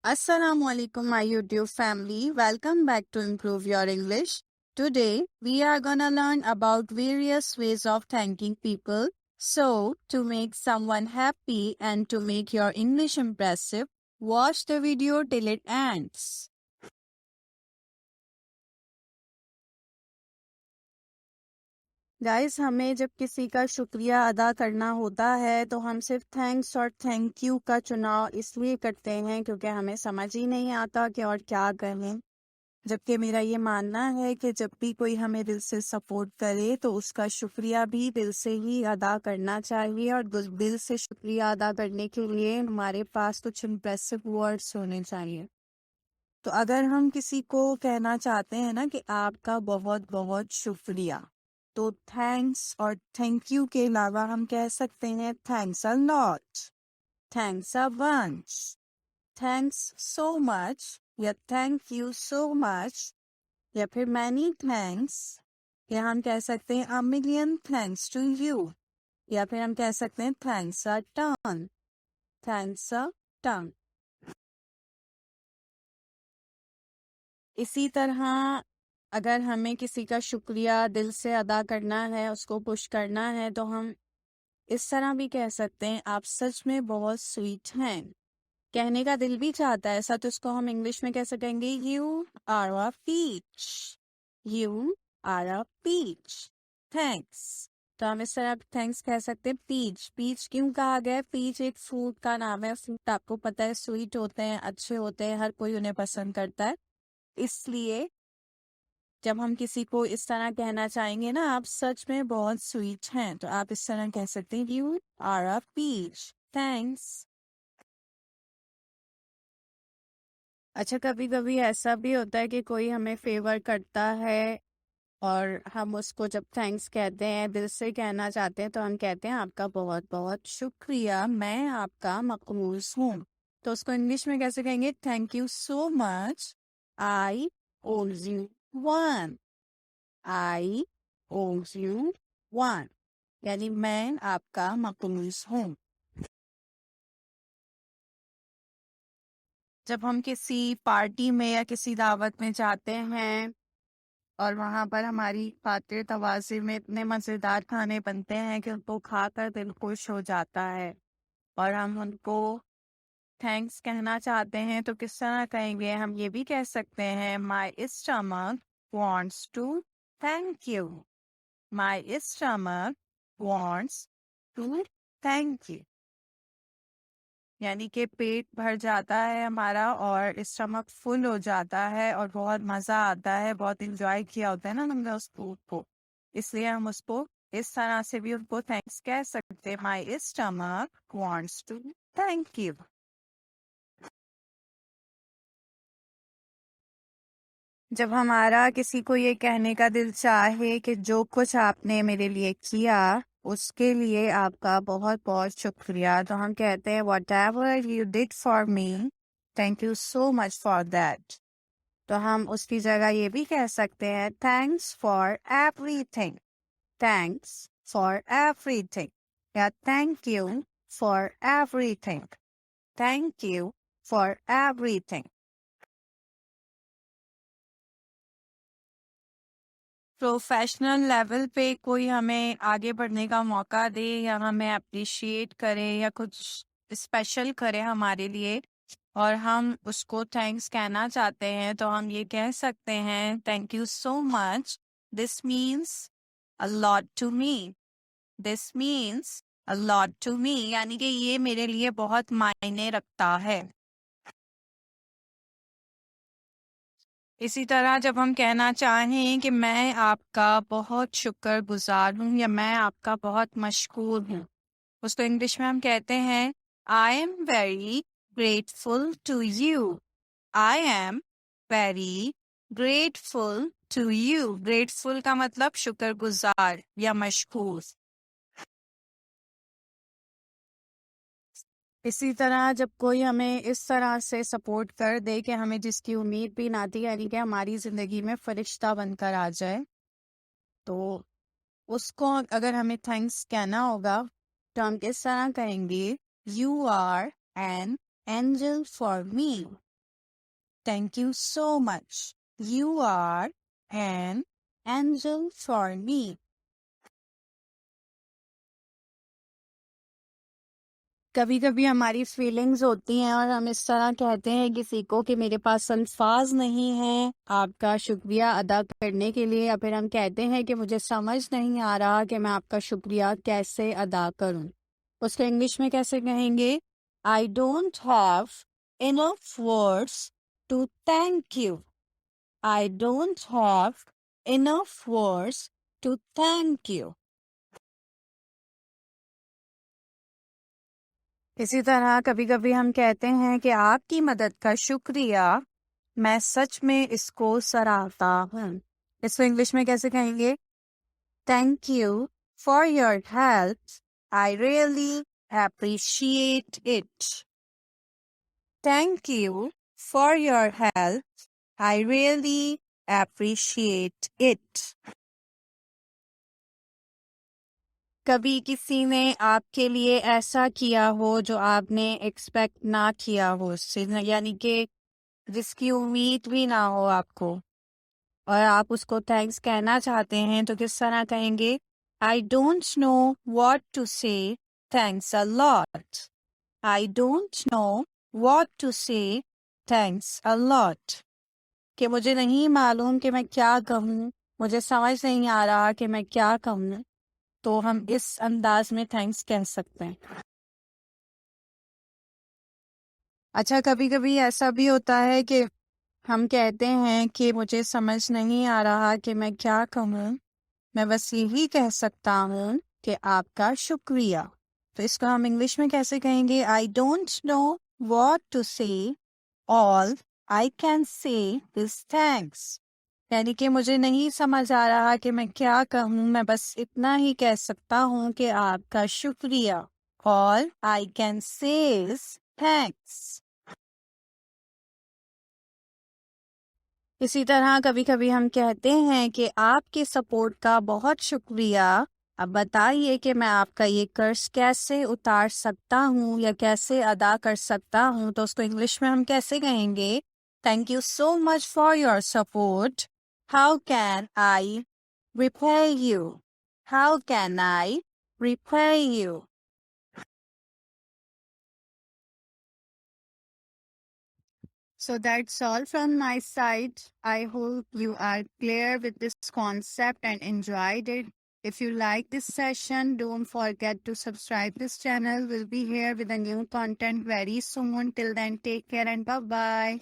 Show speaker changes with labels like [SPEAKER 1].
[SPEAKER 1] Assalamu alaikum, my YouTube family. Welcome back to Improve Your English. Today, we are gonna learn about various ways of thanking people. So, to make someone happy and to make your English impressive, watch the video till it ends. Guys, हमें जब किसी का शुक्रिया अदा करना होता है तो हम सिर्फ थैंक्स और थैंक यू का चुनाव इसलिए करते हैं क्योंकि हमें समझ ही नहीं आता कि और क्या करें। जबकि मेरा ये मानना है कि जब भी कोई हमें दिल से सपोर्ट करे तो उसका शुक्रिया भी दिल से ही अदा करना चाहिए और दिल से शुक्रिया अदा करने के लिए हमारे पास कुछ इम्प्रेसिव वर्ड्स होने चाहिए। तो अगर हम किसी को कहना चाहते हैं ना कि आपका बहुत बहुत शुक्रिया, तो थैंक्स और थैंक यू के अलावा हम कह सकते हैं thanks a lot, thanks a bunch, thanks so much या थैंक यू सो मच या फिर मैनी थैंक्स, या हम कह सकते हैं a million thanks to you, या फिर हम कह सकते हैं thanks a ton, thanks a ton. इसी तरह अगर हमें किसी का शुक्रिया दिल से अदा करना है, उसको पुश करना है, तो हम इस तरह भी कह सकते हैं आप सच में बहुत स्वीट हैं। कहने का दिल भी चाहता है ऐसा, तो इसको हम इंग्लिश में कैसे कहेंगे? You are a peach, you are a peach, thanks. तो हम इस तरह थैंक्स कह सकते हैं। पीच, पीच क्यों कहा गया है? पीच एक फ्रूट का नाम है। फ्रूट आपको पता है स्वीट होते हैं, अच्छे होते हैं, हर कोई उन्हें पसंद करता है। इसलिए जब हम किसी को इस तरह कहना चाहेंगे ना, आप सच में बहुत स्वीट हैं, तो आप इस तरह कह सकते हैं you are a peach, thanks. अच्छा, कभी कभी ऐसा भी होता है कि कोई हमें फेवर करता है और हम उसको जब थैंक्स कहते हैं, दिल से कहना चाहते हैं, तो हम कहते हैं आपका बहुत बहुत शुक्रिया, मैं आपका मकबूज हूँ। तो उसको इंग्लिश में कैसे कहेंगे? थैंक यू सो मच, आई ओज यू वन, आई ओज यू वन, यानी मैं आपका मकबूज हूँ। जब हम किसी पार्टी में या किसी दावत में जाते हैं और वहां पर हमारी खातिर तवाज़ी में इतने मज़ेदार खाने बनते हैं कि उनको खाकर दिल खुश हो जाता है और हम उनको थैंक्स कहना चाहते हैं, तो किस तरह कहेंगे? हम ये भी कह सकते हैं my stomach wants to thank you, my stomach wants to thank you, यानी कि पेट भर जाता है हमारा और स्टमक फुल हो जाता है और बहुत मज़ा आता है, बहुत इंजॉय किया होता है ना हमने उस फूड को, इसलिए हम उसको इस तरह से भी उनको थैंक्स कह सकते हैं। My stomach wants to thank you. जब हमारा किसी को ये कहने का दिल चाहे कि जो कुछ आपने मेरे लिए किया उसके लिए आपका बहुत बहुत शुक्रिया, तो हम कहते हैं whatever you did for me, thank you so much for that. तो हम उसकी जगह ये भी कह सकते हैं thanks for everything, thanks for everything, या thank you for everything, thank you for everything. Professional level पे कोई हमें आगे बढ़ने का मौका दे या हमें अप्रिशिएट करे या कुछ स्पेशल करे हमारे लिए और हम उसको थैंक्स कहना चाहते हैं, तो हम ये कह सकते हैं thank you so much, this means a lot to me, this means a lot to me, यानी कि ये मेरे लिए बहुत मायने रखता है। इसी तरह जब हम कहना चाहें कि मैं आपका बहुत शुक्रगुजार हूँ या मैं आपका बहुत मशकूर हूँ, उसको इंग्लिश में हम कहते हैं I am very grateful to you, I am very grateful to you. Grateful का मतलब शुक्रगुजार या मशकूर। इसी तरह जब कोई हमें इस तरह से सपोर्ट कर दे कि हमें जिसकी उम्मीद भी ना थी, यानी कि हमारी ज़िंदगी में फरिश्ता बनकर आ जाए, तो उसको अगर हमें थैंक्स कहना होगा तो हम किस तरह कहेंगे? You are an angel for me, Thank you so much. You are an angel for me. कभी कभी हमारी फीलिंग्स होती हैं और हम इस तरह कहते हैं किसी को कि मेरे पास अल्फाज नहीं है आपका शुक्रिया अदा करने के लिए, या फिर हम कहते हैं कि मुझे समझ नहीं आ रहा कि मैं आपका शुक्रिया कैसे अदा करूं। उसको इंग्लिश में कैसे कहेंगे? I don't have enough words to thank you. I don't have enough words to thank you. इसी तरह कभी कभी हम कहते हैं कि आपकी मदद का शुक्रिया, मैं सच में इसको सराहता हूँ। इसको इंग्लिश में कैसे कहेंगे? Thank you for your help, I really appreciate it. Thank you for your help, I really appreciate it. कभी किसी ने आपके लिए ऐसा किया हो जो आपने एक्सपेक्ट ना किया हो उससे, यानी कि जिसकी उम्मीद भी ना हो आपको, और आप उसको थैंक्स कहना चाहते हैं, तो किस तरह कहेंगे? I don't know what to say, thanks a lot. I don't know what to say, thanks a lot. कि मुझे नहीं मालूम कि मैं क्या कहूँ, मुझे समझ नहीं आ रहा कि मैं क्या कहूँ, तो हम इस अंदाज में थैंक्स कह सकते हैं। अच्छा, कभी कभी ऐसा भी होता है कि हम कहते हैं कि मुझे समझ नहीं आ रहा कि मैं क्या कहूँ, मैं बस यही कह सकता हूँ कि आपका शुक्रिया। तो इसको हम इंग्लिश में कैसे कहेंगे? I don't know what to say, all I can say is thanks. यानी कि मुझे नहीं समझ आ रहा कि मैं क्या कहूँ, मैं बस इतना ही कह सकता हूँ कि आपका शुक्रिया। All I can say is thanks. इसी तरह कभी कभी हम कहते हैं कि आपके सपोर्ट का बहुत शुक्रिया, अब बताइए कि मैं आपका ये कर्ज कैसे उतार सकता हूँ या कैसे अदा कर सकता हूँ। तो उसको इंग्लिश में हम कैसे कहेंगे? Thank you so much for your support, how can I repay you. How can I repay you. So that's all from my side. I hope you are clear with this concept and enjoyed it. If you like this session, don't forget to subscribe this channel. We'll be here with a new content very soon. Till then, take care and bye-bye.